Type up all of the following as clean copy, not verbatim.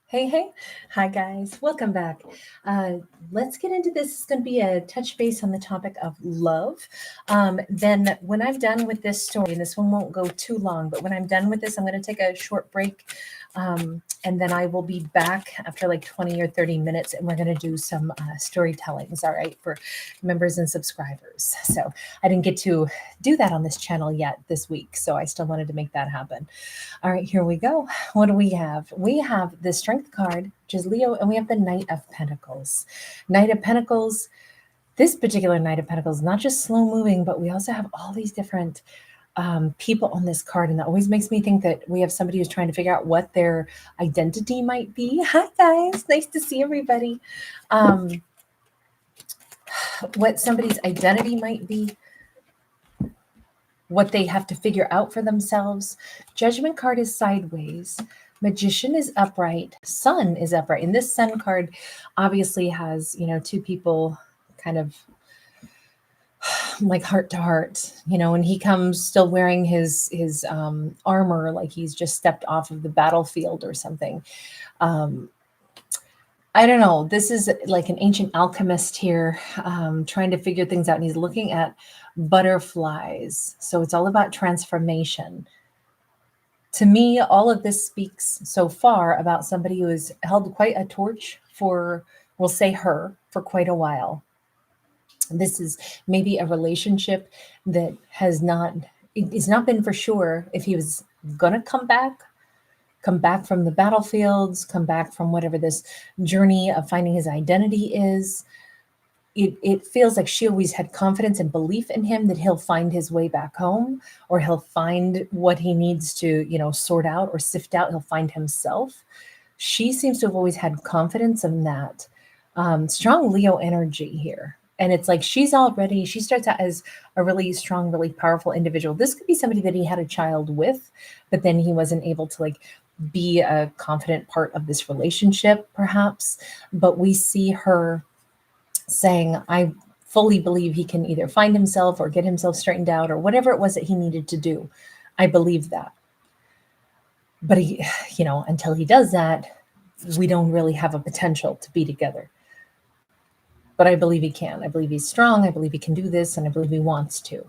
Hey, hey. Hi, guys. Welcome back. Uh, let's get into this. It's going to be a touch base on the topic of love. Then, when I'm done with this story, and this one won't go too long, but when I'm done with this, I'm going to take a short break. And then I will be back after like 20 or 30 minutes, and we're going to do some storytellings, all right, for members and subscribers. So, I didn't get to do that on this channel yet this week. So, I still wanted to make that happen. All right, here we go. What do we have? We have the Strength card, which is Leo, and we have the Knight of Pentacles. Knight of Pentacles, this particular Knight of Pentacles is not just slow moving, but we also have all these different people on this card. And that always makes me think that we have somebody who's trying to figure out what their identity might be. Hi, guys. Nice to see everybody. What somebody's identity might be, what they have to figure out for themselves. Judgment card is sideways. Magician is upright. Sun is upright. And this Sun card obviously has, two people kind of like heart to heart, and he comes still wearing his armor, like he's just stepped off of the battlefield or something. I don't know. This is like an ancient alchemist here, trying to figure things out. And he's looking at butterflies. So it's all about transformation. To me, all of this speaks so far about somebody who has held quite a torch for, we'll say her, for quite a while. This is maybe a relationship that has not, it's not been for sure if he was going to come back from the battlefields, come back from whatever this journey of finding his identity is. It feels like she always had confidence and belief in him that he'll find his way back home, or he'll find what he needs to, sort out or sift out. He'll find himself. She seems to have always had confidence in that. Strong Leo energy here. And it's like she starts out as a really strong, really powerful individual. This could be somebody that he had a child with, but then he wasn't able to be a confident part of this relationship, perhaps. But we see her saying, I fully believe he can either find himself or get himself straightened out or whatever it was that he needed to do. I believe that. But he, until he does that, we don't really have a potential to be together. But I believe he can. I believe he's strong. I believe he can do this, and I believe he wants to.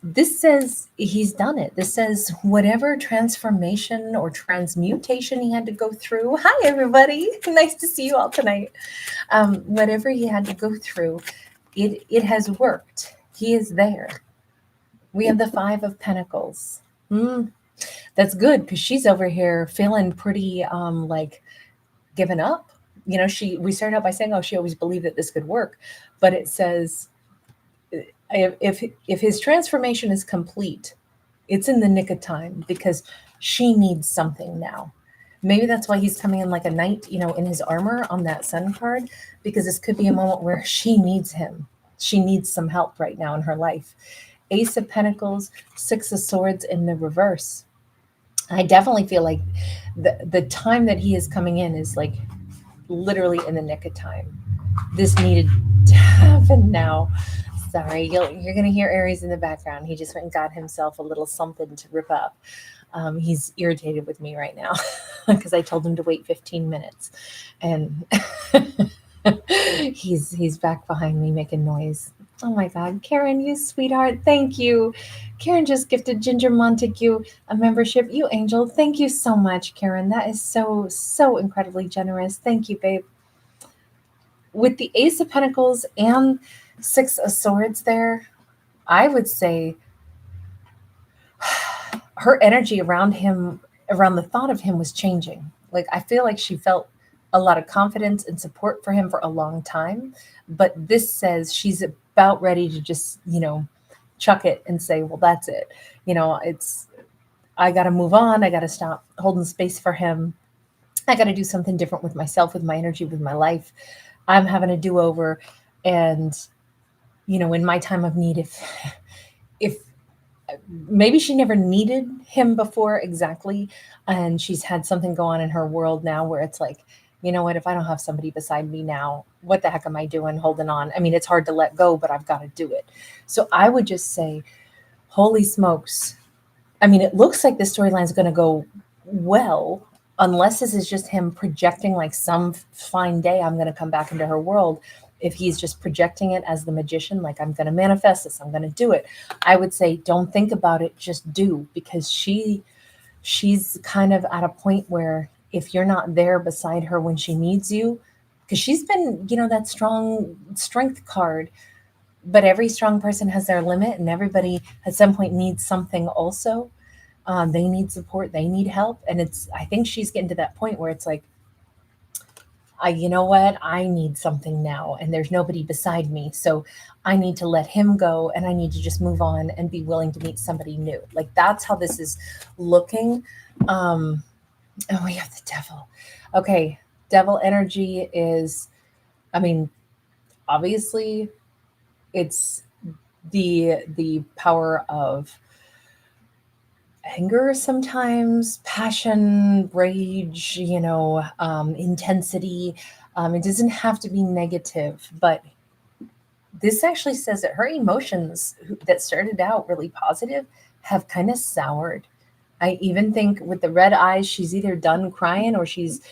This says he's done it. This says whatever transformation or transmutation he had to go through. Hi, everybody. Nice to see you all tonight. Whatever he had to go through, it has worked. He is there. We have the Five of Pentacles. That's good, because she's over here feeling pretty given up. We started out by saying, she always believed that this could work. But it says, if his transformation is complete, it's in the nick of time, because she needs something now. Maybe that's why he's coming in like a knight, in his armor on that Sun card, because this could be a moment where she needs him. She needs some help right now in her life. Ace of Pentacles, Six of Swords in the reverse. I definitely feel like the time that he is coming in is like literally in the nick of time. This needed to happen now. Sorry, you're going to hear Aries in the background. He just went and got himself a little something to rip up. He's irritated with me right now because I told him to wait 15 minutes. And he's back behind me making noise. Oh my God, Karen, you sweetheart. Thank you. Karen just gifted Ginger Montague a membership. You angel. Thank you so much, Karen. That is so, so incredibly generous. Thank you, babe. With the Ace of Pentacles and Six of Swords there, I would say her energy around him, around the thought of him, was changing. Like, I feel like she felt a lot of confidence and support for him for a long time. But this says she's about ready to just, chuck it and say, well, that's it. I got to move on. I got to stop holding space for him. I got to do something different with myself, with my energy, with my life. I'm having a do-over. And, in my time of need, if maybe she never needed him before exactly, and she's had something go on in her world now where it's like, you know what, if I don't have somebody beside me now, what the heck am I doing holding on? I mean, it's hard to let go, but I've got to do it. So I would just say, holy smokes. I mean, it looks like this storyline is going to go well. unless this is just him projecting like some fine day I'm going to come back into her world. If he's just projecting it as the magician, like I'm going to manifest this, I'm going to do it, I would say don't think about it, just do, because she's kind of at a point where if you're not there beside her when she needs you, because she's been, that strong strength card, but every strong person has their limit, and everybody at some point needs something also. They need support, they need help. And I think she's getting to that point where it's like, you know what? I need something now, and there's nobody beside me. So I need to let him go, and I need to just move on and be willing to meet somebody new. Like that's how this is looking. Oh, we have the devil. Okay. Devil energy is, I mean, obviously it's the power of anger, sometimes passion, rage, intensity. It doesn't have to be negative, but this actually says that her emotions that started out really positive have kind of soured. I even think with the red eyes, she's either done crying or she's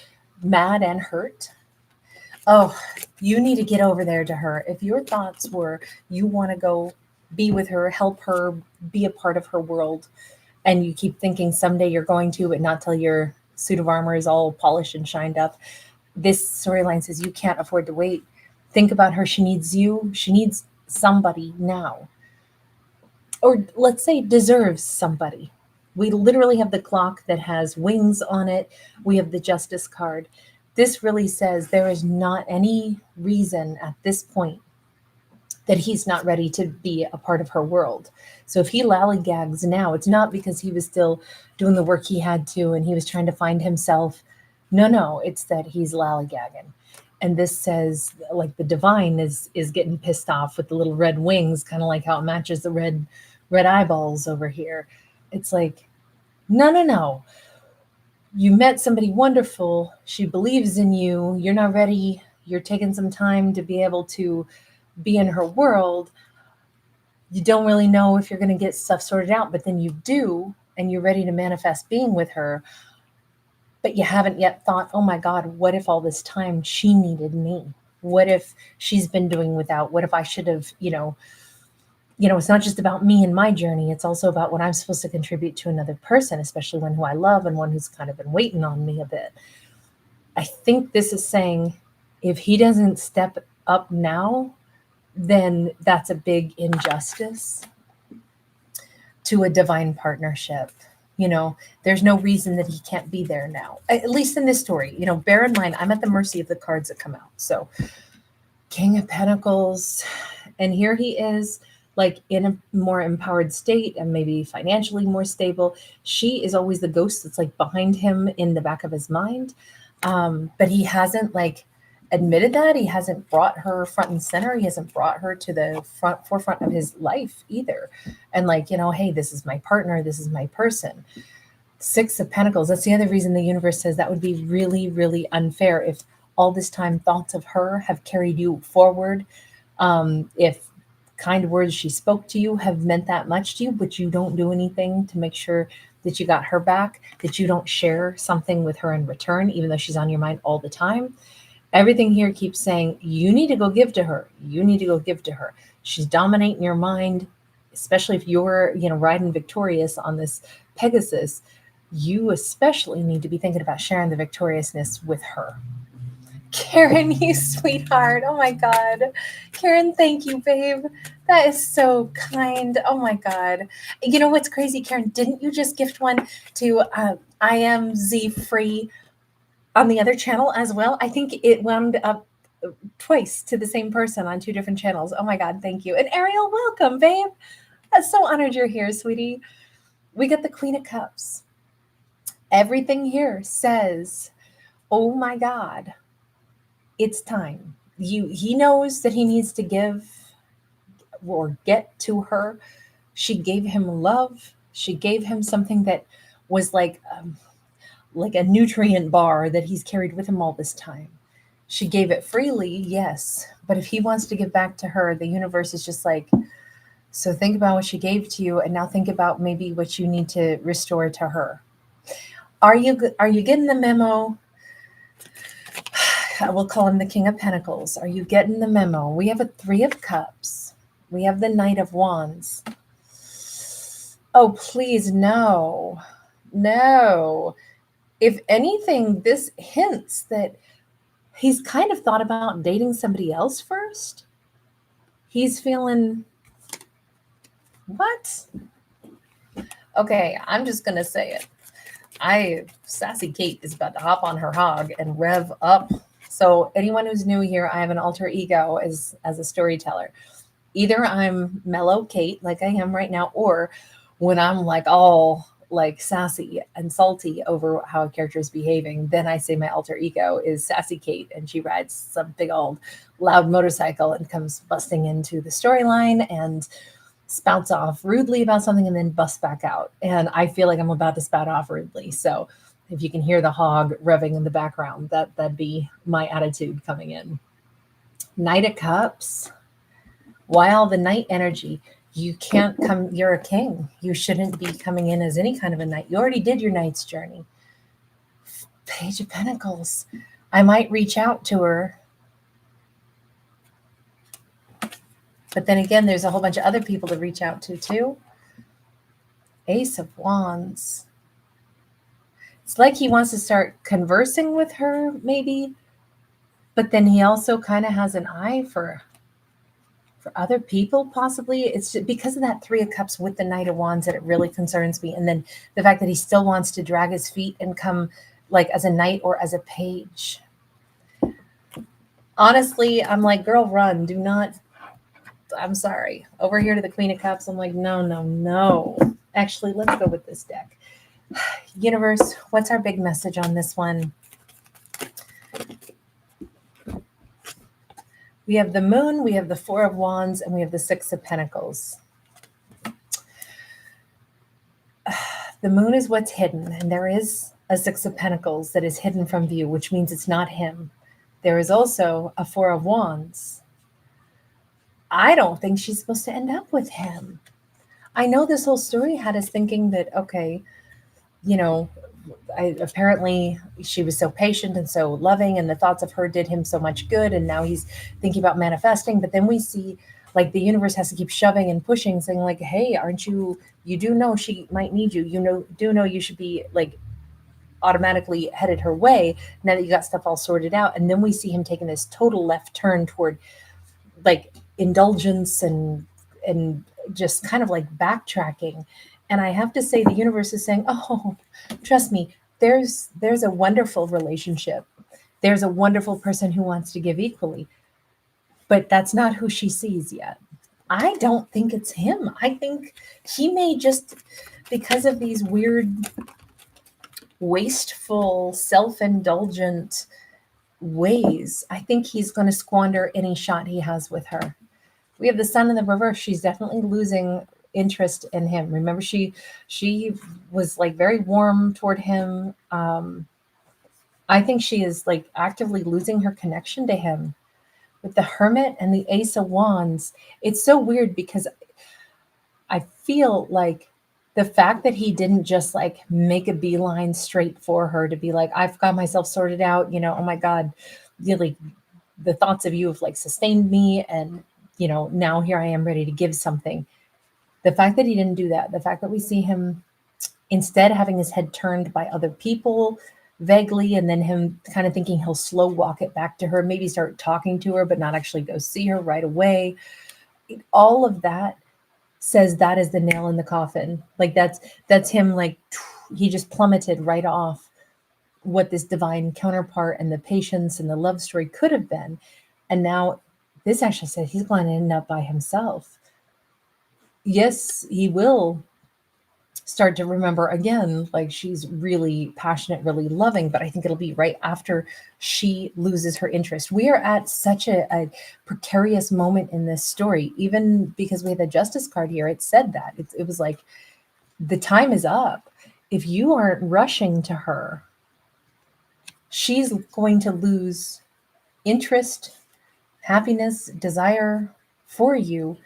mad and hurt. Oh, you need to get over there to her. If your thoughts were you want to go be with her, help her, be a part of her world, and you keep thinking someday you're going to, but not till your suit of armor is all polished and shined up, this storyline says you can't afford to wait. Think about her. She needs you. She needs somebody now. Or let's say deserves somebody. We literally have the clock that has wings on it. We have the justice card. This really says there is not any reason at this point that he's not ready to be a part of her world. So if he lollygags now, it's not because he was still doing the work he had to and he was trying to find himself. No, it's that he's lollygagging. And this says like the divine is getting pissed off with the little red wings, kind of like how it matches the red eyeballs over here. It's like, no. You met somebody wonderful. She believes in you. You're not ready. You're taking some time to be able to be in her world. You don't really know if you're going to get stuff sorted out, but then you do, and you're ready to manifest being with her. But you haven't yet thought, oh my God, what if all this time she needed me? What if she's been doing without? What if I should have, it's not just about me and my journey. It's also about what I'm supposed to contribute to another person, especially one who I love and one who's kind of been waiting on me a bit. I think this is saying if he doesn't step up now, then that's a big injustice to a divine partnership. There's no reason that he can't be there now, at least in this story. Bear in mind, I'm at the mercy of the cards that come out. So King of Pentacles, and here he is, like in a more empowered state and maybe financially more stable. She is always the ghost that's like behind him in the back of his mind. But he hasn't like admitted that. He hasn't brought her front and center. He hasn't brought her to the forefront of his life either. And like, hey, this is my partner. This is my person. Six of Pentacles. That's the other reason the universe says that would be really, really unfair if all this time thoughts of her have carried you forward. If kind words she spoke to you have meant that much to you, but you don't do anything to make sure that you got her back, that you don't share something with her in return, even though she's on your mind all the time. Everything here keeps saying, you need to go give to her. You need to go give to her. She's dominating your mind, especially if you're, riding victorious on this Pegasus. You especially need to be thinking about sharing the victoriousness with her. Karen, you sweetheart. Oh my God. Karen, thank you, babe. That is so kind. Oh my God. You know what's crazy, Karen? Didn't you just gift one to I Am Z Free on the other channel as well? I think it wound up twice to the same person on two different channels. Oh my God, thank you. And Ariel, welcome, babe. I'm so honored you're here, sweetie. We got the Queen of Cups. Everything here says, oh my God, it's time. He knows that he needs to give or get to her. She gave him love. She gave him something that was like a nutrient bar that he's carried with him all this time. She gave it freely, yes. But if he wants to give back to her, the universe is just like, so think about what she gave to you, and now think about maybe what you need to restore to her. Are you getting the memo? I will call him the King of Pentacles. Are you getting the memo? We have a Three of Cups. We have the Knight of Wands. Oh, please, no. No. If anything, this hints that he's kind of thought about dating somebody else first. He's feeling, what? Okay, I'm just going to say it. Sassy Kate is about to hop on her hog and rev up. So anyone who's new here, I have an alter ego as a storyteller. Either I'm mellow Kate, like I am right now, or when I'm like all like sassy and salty over how a character is behaving, then I say my alter ego is Sassy Kate, and she rides some big old loud motorcycle and comes busting into the storyline and spouts off rudely about something and then busts back out. And I feel like I'm about to spout off rudely. So if you can hear the hog revving in the background, that'd be my attitude coming in. Knight of Cups. While the Knight energy, you can't come, you're a king. You shouldn't be coming in as any kind of a knight. You already did your knight's journey. Page of Pentacles. I might reach out to her. But then again, there's a whole bunch of other people to reach out to too. Ace of Wands. It's like he wants to start conversing with her, maybe. But then he also kind of has an eye for other people, possibly. It's just because of that Three of Cups with the Knight of Wands that it really concerns me. And then the fact that he still wants to drag his feet and come like as a knight or as a page. Honestly, I'm like, girl, run. Do not. I'm sorry. Over here to the Queen of Cups, I'm like, no, no, no. Actually, let's go with this deck. Universe, what's our big message on this one? We have the Moon, we have the Four of Wands, and we have the Six of Pentacles. The Moon is what's hidden, and there is a Six of Pentacles that is hidden from view, which means it's not him. There is also a Four of Wands. I don't think she's supposed to end up with him. I know this whole story had us thinking that, okay, you know, apparently she was so patient and so loving, and the thoughts of her did him so much good, and now he's thinking about manifesting. But then we see like the universe has to keep shoving and pushing, saying like, hey, aren't you do know she might need you, do know you should be like automatically headed her way now that you got stuff all sorted out. And then we see him taking this total left turn toward like indulgence and just kind of like backtracking. And I have to say, the universe is saying, oh, trust me, there's a wonderful relationship. There's a wonderful person who wants to give equally. But that's not who she sees yet. I don't think it's him. I think he may just, because of these weird, wasteful, self-indulgent ways, I think he's going to squander any shot he has with her. We have the Sun in the reverse. She's definitely losing interest in him. Remember, she was like very warm toward him. I think she is like actively losing her connection to him. With the Hermit and the Ace of Wands, it's so weird because I feel like the fact that he didn't just like make a beeline straight for her to be like, I've got myself sorted out, you know, oh my God, really, the thoughts of you have like sustained me, and you know, now here I am ready to give something. The fact that he didn't do that, the fact that we see him instead having his head turned by other people vaguely, and then him kind of thinking he'll slow walk it back to her, maybe start talking to her, but not actually go see her right away. All of that says that is the nail in the coffin. Like that's him, like he just plummeted right off what this divine counterpart and the patience and the love story could have been. And now this actually says he's going to end up by himself. Yes, he will start to remember again, like she's really passionate, really loving, but I think it'll be right after she loses her interest. We are at such a precarious moment in this story, even because we had the Justice card here. It said that it was like the time is up. If you aren't rushing to her, she's going to lose interest, happiness, desire for you,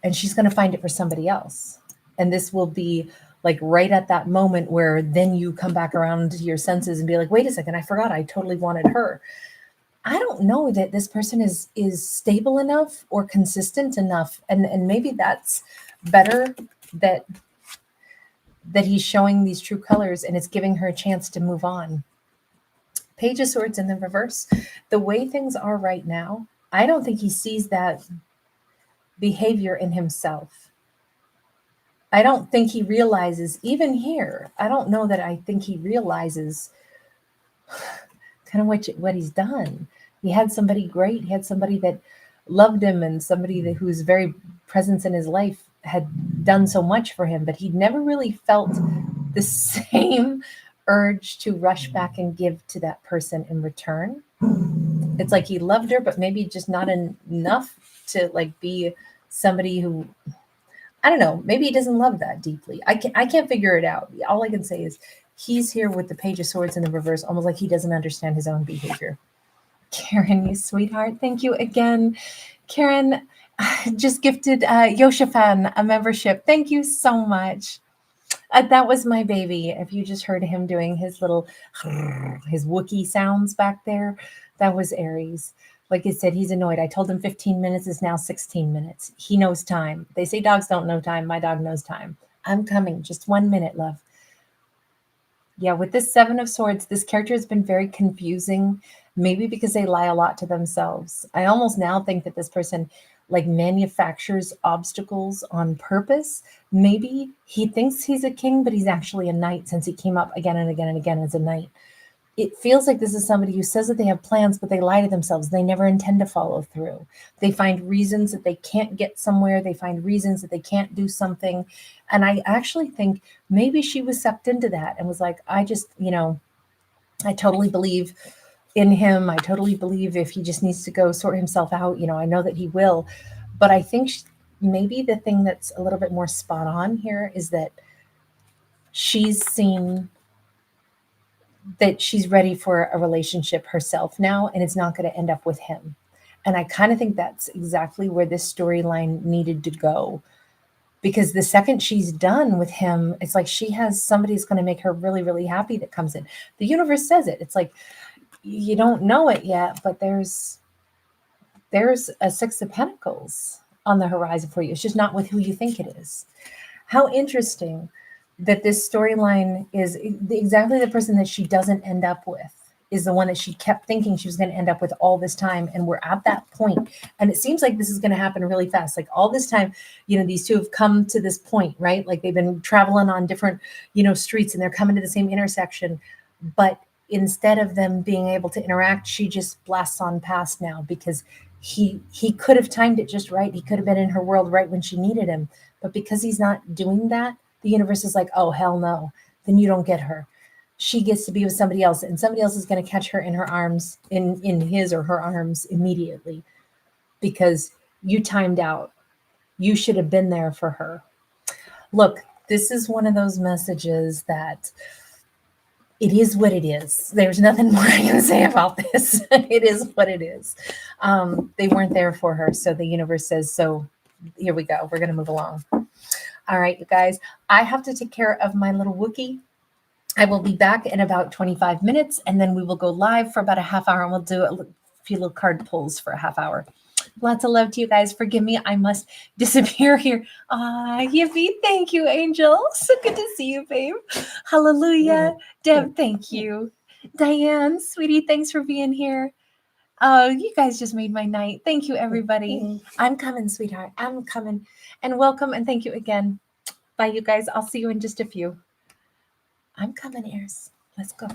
and she's going to find it for somebody else. And this will be like right at that moment where then you come back around to your senses and be like, wait a second, I forgot I totally wanted her. I don't know that this person is stable enough or consistent enough, and maybe that's better, that he's showing these true colors and it's giving her a chance to move on. Page of Swords in the reverse. The way things are right now, I don't think he sees that behavior in himself. I don't think he realizes, even here, I don't know that I think he realizes kind of what he's done. He had somebody great. He had somebody that loved him, and somebody that whose very presence in his life had done so much for him, but he'd never really felt the same urge to rush back and give to that person in return. It's like he loved her, but maybe just not enough to like be somebody who, I don't know, maybe he doesn't love that deeply. I can't figure it out. All I can say is he's here with the Page of Swords in the reverse, almost like he doesn't understand his own behavior. Karen, you sweetheart. Thank you again. Karen just gifted Yoshafan a membership. Thank you so much. That was my baby. If you just heard him doing his little, his Wookiee sounds back there, that was Aries. Like I said, he's annoyed. I told him 15 minutes is now 16 minutes. He knows time. They say dogs don't know time. My dog knows time. I'm coming. Just 1 minute, love. Yeah, with this Seven of Swords, this character has been very confusing, maybe because they lie a lot to themselves. I almost now think that this person like manufactures obstacles on purpose. Maybe he thinks he's a king, but he's actually a knight since he came up again and again and again as a knight. It feels like this is somebody who says that they have plans, but they lie to themselves. They never intend to follow through. They find reasons that they can't get somewhere. They find reasons that they can't do something. And I actually think maybe she was sucked into that and was like, I just, I totally believe in him. I totally believe if he just needs to go sort himself out, I know that he will. But I think maybe the thing that's a little bit more spot on here is that she's seen that she's ready for a relationship herself now, and it's not going to end up with him. And I kind of think that's exactly where this storyline needed to go. Because the second she's done with him, it's like she has somebody who's going to make her really, really happy that comes in. The universe says it. It's like, you don't know it yet, but there's a Six of Pentacles on the horizon for you. It's just not with who you think it is. How interesting that this storyline is exactly the person that she doesn't end up with is the one that she kept thinking she was going to end up with all this time. And we're at that point. And it seems like this is going to happen really fast. Like all this time, these two have come to this point, right? Like they've been traveling on different, streets, and they're coming to the same intersection. But instead of them being able to interact, she just blasts on past now because he could have timed it just right. He could have been in her world right when she needed him. But because he's not doing that, the universe is like, oh, hell no, then you don't get her. She gets to be with somebody else, and somebody else is going to catch her in her arms, in his or her arms immediately because you timed out. You should have been there for her. Look, this is one of those messages that it is what it is. There's nothing more I can say about this. It is what it is. They weren't there for her, so the universe says, so here we go. We're going to move along. All right, you guys, I have to take care of my little Wookiee. I will be back in about 25 minutes, and then we will go live for about a half hour, and we'll do a few little card pulls for a half hour. Lots of love to you guys. Forgive me. I must disappear here. Yippee. Thank you, Angel. So good to see you, babe. Hallelujah. Deb, thank you. Diane, sweetie, thanks for being here. Oh, you guys just made my night. Thank you, everybody. I'm coming, sweetheart. I'm coming. And welcome, and thank you again. Bye, you guys. I'll see you in just a few. I'm coming, Aries. Let's go.